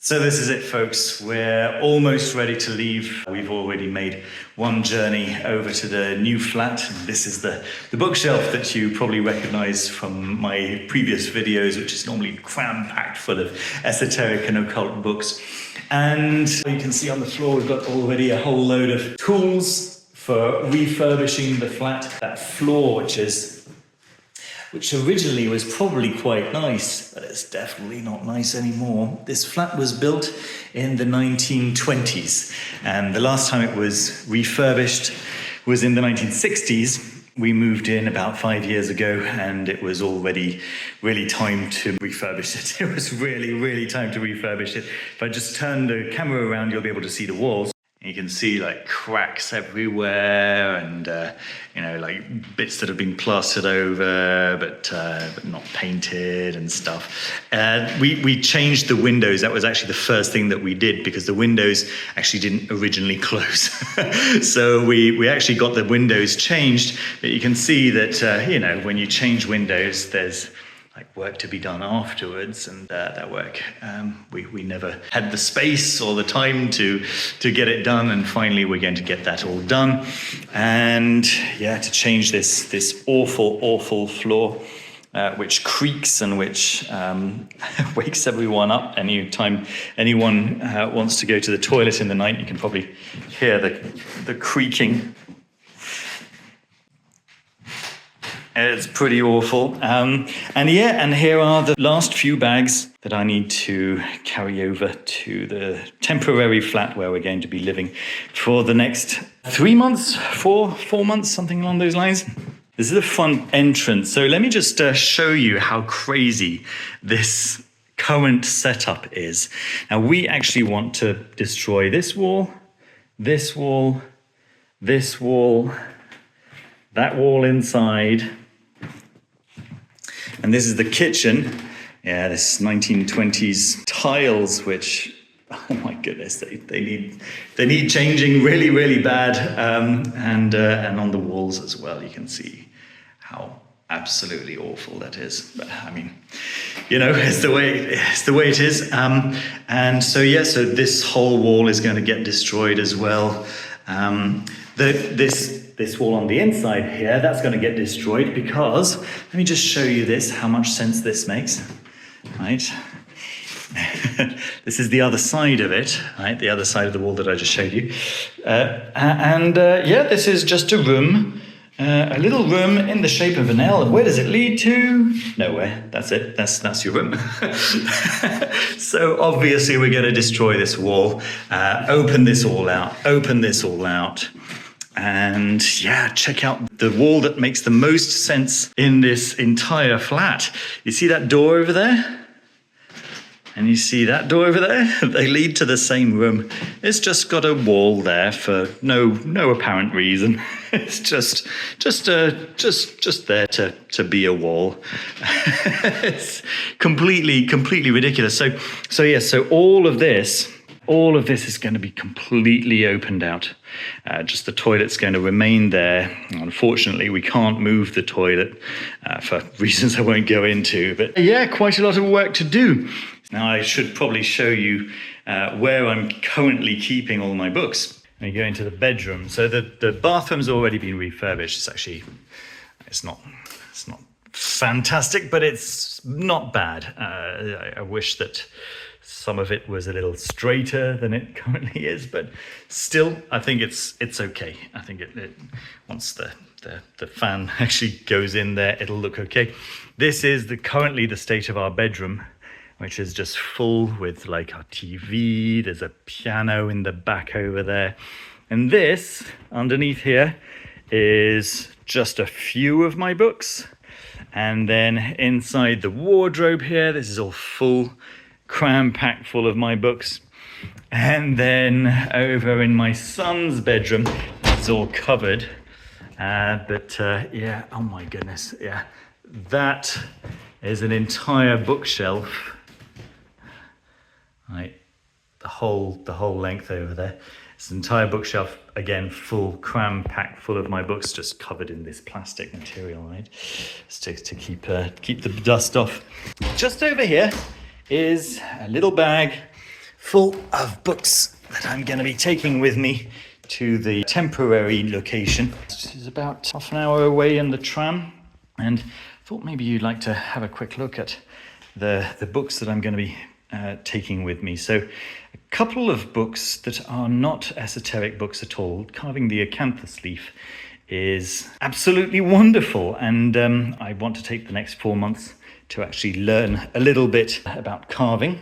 So this is it, folks. We're almost ready to leave. We've already made one journey over to the new flat. This is the bookshelf that you probably recognize from my previous videos, which is normally cram-packed full of esoteric and occult books. And you can see on the floor, we've got already a whole load of tools for refurbishing the flat. That floor, which originally was probably quite nice, but it's definitely not nice anymore. This flat was built in the 1920s, and the last time it was refurbished was in the 1960s. We moved in about 5 years ago, and it was already really time to refurbish it. It was really time to refurbish it. If I just turn the camera around, you'll be able to see the walls. You can see like cracks everywhere and, like bits that have been plastered over, but not painted and stuff. We changed the windows. That was actually the first thing that we did because the windows actually didn't originally close. So we actually got the windows changed. But you can see that, when you change windows, there's like work to be done afterwards, and that work we never had the space or the time to get it done, and finally we're going to get that all done. And yeah, to change this awful floor which creaks and which wakes everyone up anytime anyone wants to go to the toilet in the night. You can probably hear the creaking. It's pretty awful. And here are the last few bags that I need to carry over to the temporary flat where we're going to be living for the next 3 months, 4 months, something along those lines. This is the front entrance. So let me just show you how crazy this current setup is. Now, we actually want to destroy this wall, this wall, this wall, that wall inside. And this is the kitchen. Yeah, this 1920s tiles, which, oh my goodness, they need changing really bad. And on the walls as well, you can see how absolutely awful that is. But I mean, it's the way it is. And so this whole wall is going to get destroyed as well. This wall on the inside here, that's going to get destroyed because, let me just show you this, how much sense this makes, right? This is the other side of it, right? The other side of the wall that I just showed you. This is just a room, a little room in the shape of an L. Where does it lead to? Nowhere. That's it. That's your room. So obviously we're going to destroy this wall, open this all out. And yeah, check out the wall that makes the most sense in this entire flat. You see that door over there? And you see that door over there? They lead to the same room. It's just got a wall there for no apparent reason. It's just there to be a wall. It's completely ridiculous. So all of this is going to be completely opened out. Just the toilet's going to remain there. Unfortunately, we can't move the toilet for reasons I won't go into. But yeah, quite a lot of work to do. Now, I should probably show you where I'm currently keeping all my books. Let me go into the bedroom. So the bathroom's already been refurbished. It's not fantastic, but it's not bad. I wish that some of it was a little straighter than it currently is, but still, I think it's okay. I think it once the fan actually goes in there, it'll look okay. This is currently the state of our bedroom, which is just full with like our TV. There's a piano in the back over there. And this underneath here is just a few of my books. And then inside the wardrobe here, this is all full, cram-packed full of my books. And then over in my son's bedroom, it's all covered. Oh my goodness, yeah. That is an entire bookshelf. Right, the whole length over there. It's an entire bookshelf, again, full, cram-packed full of my books, just covered in this plastic material, right? Just to keep the dust off. Just over here is a little bag full of books that I'm going to be taking with me to the temporary location. This is about half an hour away in the tram, and I thought maybe you'd like to have a quick look at the books that I'm going to be taking with me. So a couple of books that are not esoteric books at all. Carving the Acanthus Leaf is absolutely wonderful, and I want to take the next 4 months to actually learn a little bit about carving.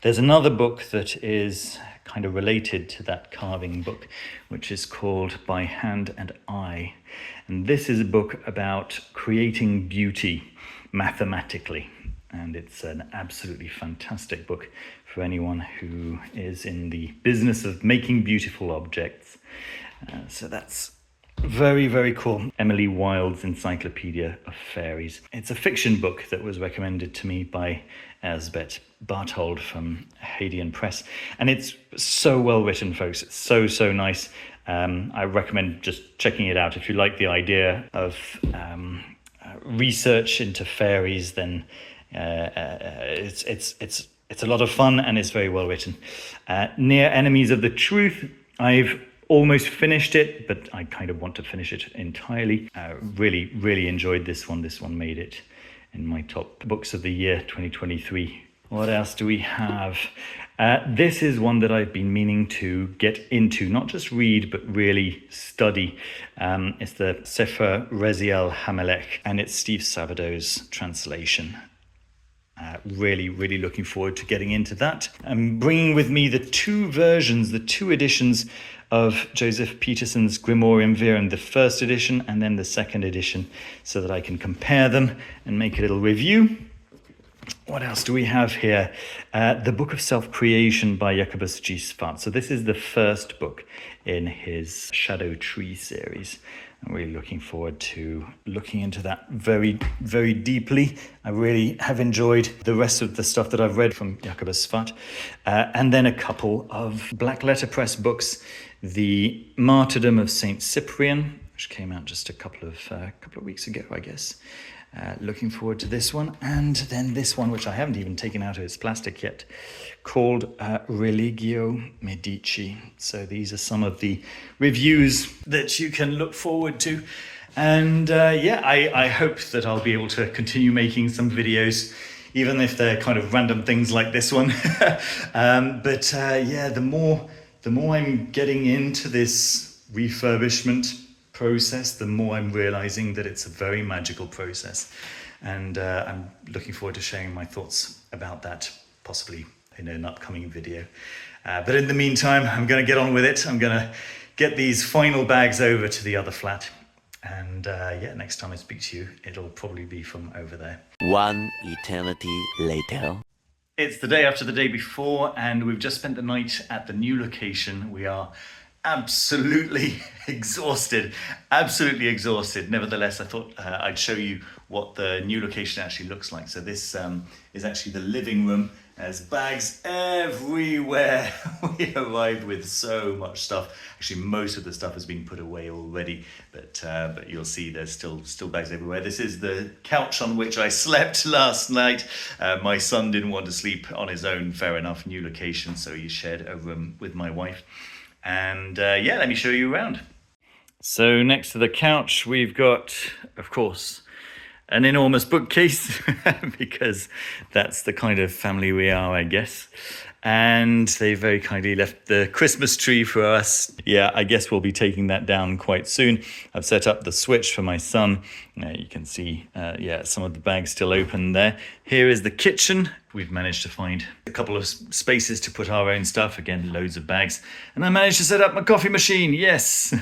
There's another book that is kind of related to that carving book, which is called By Hand and Eye. And this is a book about creating beauty mathematically. And it's an absolutely fantastic book for anyone who is in the business of making beautiful objects. So that's very, very cool. Emily Wilde's Encyclopedia of Fairies. It's a fiction book that was recommended to me by Elsbeth Barthold from Hadean Press. And it's so well written, folks. It's so nice. I recommend just checking it out. If you like the idea of research into fairies, then it's a lot of fun, and it's very well written. Near Enemies of the Truth, I've almost finished it, but I kind of want to finish it entirely. Really enjoyed this one. This one made it in my top books of the year 2023. What else do we have? This is one that I've been meaning to get into, not just read, but really study. It's the Sefer Reziel Hamelech, and it's Steve Sabado's translation. Really looking forward to getting into that. I'm bringing with me the two editions of Joseph Peterson's Grimorium Virum, the first edition and then the second edition, so that I can compare them and make a little review. What else do we have here? The Book of Self-Creation by Jacobus G. Svart. So this is the first book in his Shadow Tree series. I'm really looking forward to looking into that very deeply. I really have enjoyed the rest of the stuff that I've read from Jacobus Svart. And then a couple of Black Letter Press books. The Martyrdom of Saint Cyprian, which came out just a couple of weeks ago, I guess. Looking forward to this one. And then this one, which I haven't even taken out of its plastic yet, called Religio Medici. So these are some of the reviews that you can look forward to. And I hope that I'll be able to continue making some videos, even if they're kind of random things like this one. The more I'm getting into this refurbishment process, the more I'm realizing that it's a very magical process, and I'm looking forward to sharing my thoughts about that, possibly in an upcoming video. But in the meantime, I'm going to get on with it. I'm going to get these final bags over to the other flat, and next time I speak to you, it'll probably be from over there. One eternity later. It's the day after the day before, and we've just spent the night at the new location. We are absolutely exhausted. Nevertheless, I thought I'd show you what the new location actually looks like. So this is actually the living room. There's bags everywhere. We arrived with so much stuff. Actually, most of the stuff has been put away already, but you'll see there's still bags everywhere. This is the couch on which I slept last night. My son didn't want to sleep on his own, fair enough, new location, so he shared a room with my wife. And let me show you around. So next to the couch, we've got, of course, an enormous bookcase, because that's the kind of family we are, I guess. And they very kindly left the Christmas tree for us. Yeah, I guess we'll be taking that down quite soon. I've set up the switch for my son. You can see, some of the bags still open there. Here is the kitchen. We've managed to find a couple of spaces to put our own stuff. Again, loads of bags. And I managed to set up my coffee machine. Yes,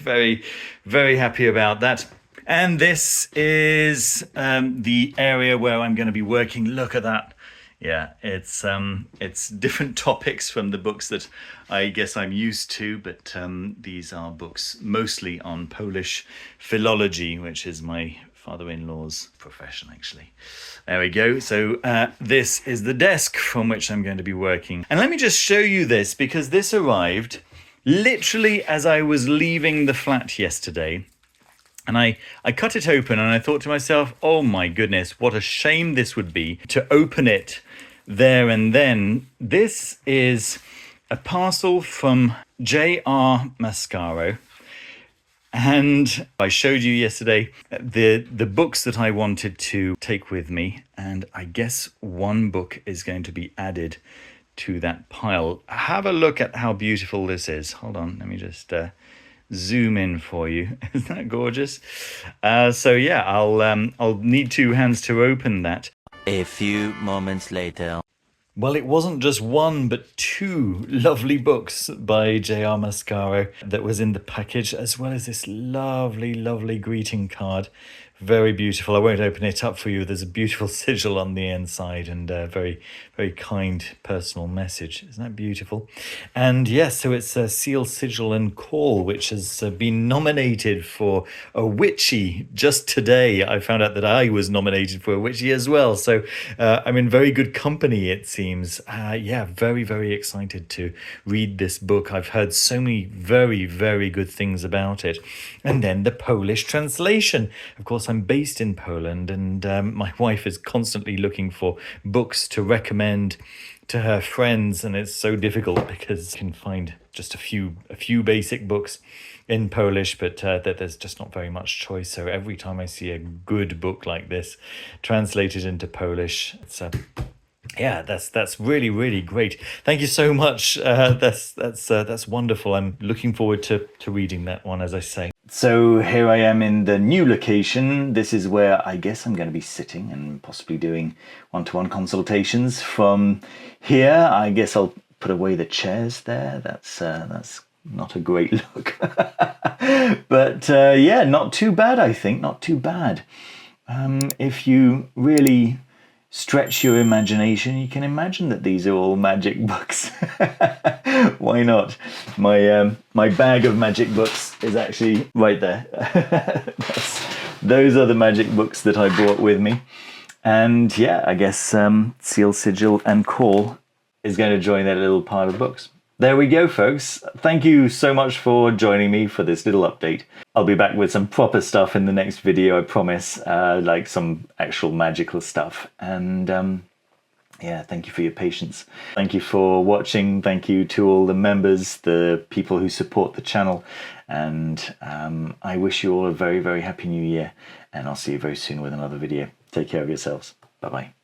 very happy about that. And this is the area where I'm going to be working. Look at that. Yeah, it's different topics from the books that I guess I'm used to, but these are books mostly on Polish philology, which is my father-in-law's profession, actually. There we go. So this is the desk from which I'm going to be working. And let me just show you this, because this arrived literally as I was leaving the flat yesterday. And I cut it open and I thought to myself, oh my goodness, what a shame this would be to open it there and then. This is a parcel from J.R. Mascaro. And I showed you yesterday the books that I wanted to take with me, and I guess one book is going to be added to that pile. Have a look at how beautiful this is. Hold on, let me just zoom in for you. Isn't that gorgeous? So yeah, I'll need two hands to open that. A few moments later. Well, it wasn't just one, but two lovely books by J.R. Mascaro that was in the package, as well as this lovely, lovely greeting card. Very beautiful. I won't open it up for you. There's a beautiful sigil on the inside and a very, very kind personal message. Isn't that beautiful? And yes, so it's a seal, sigil and call, which has been nominated for a Witchy. Just today, I found out that I was nominated for a Witchy as well. So I'm in very good company, it seems. Yeah, very, very excited to read this book. I've heard so many very, very good things about it. And then the Polish translation. Of course, I'm based in Poland, and my wife is constantly looking for books to recommend to her friends, and it's so difficult because you can find just a few basic books in Polish, but that there's just not very much choice. So every time I see a good book like this translated into Polish, it's yeah, that's really, really great. Thank you so much. That's wonderful. I'm looking forward to reading that one, as I say. So here I am in the new location. This is where I guess I'm going to be sitting and possibly doing one-to-one consultations. From here, I guess I'll put away the chairs there. That's not a great look. But yeah, not too bad, I think. Not too bad. If you really stretch your imagination, you can imagine that these are all magic books. Why not? My bag of magic books is actually right there. Those are the magic books that I brought with me. And yeah, I guess seal, sigil and call is going to join that little pile of books. There we go, folks. Thank you so much for joining me for this little update. I'll be back with some proper stuff in the next video, I promise, like some actual magical stuff. And yeah, thank you for your patience. Thank you for watching. Thank you to all the members, the people who support the channel. And I wish you all a very, very happy new year. And I'll see you very soon with another video. Take care of yourselves. Bye-bye.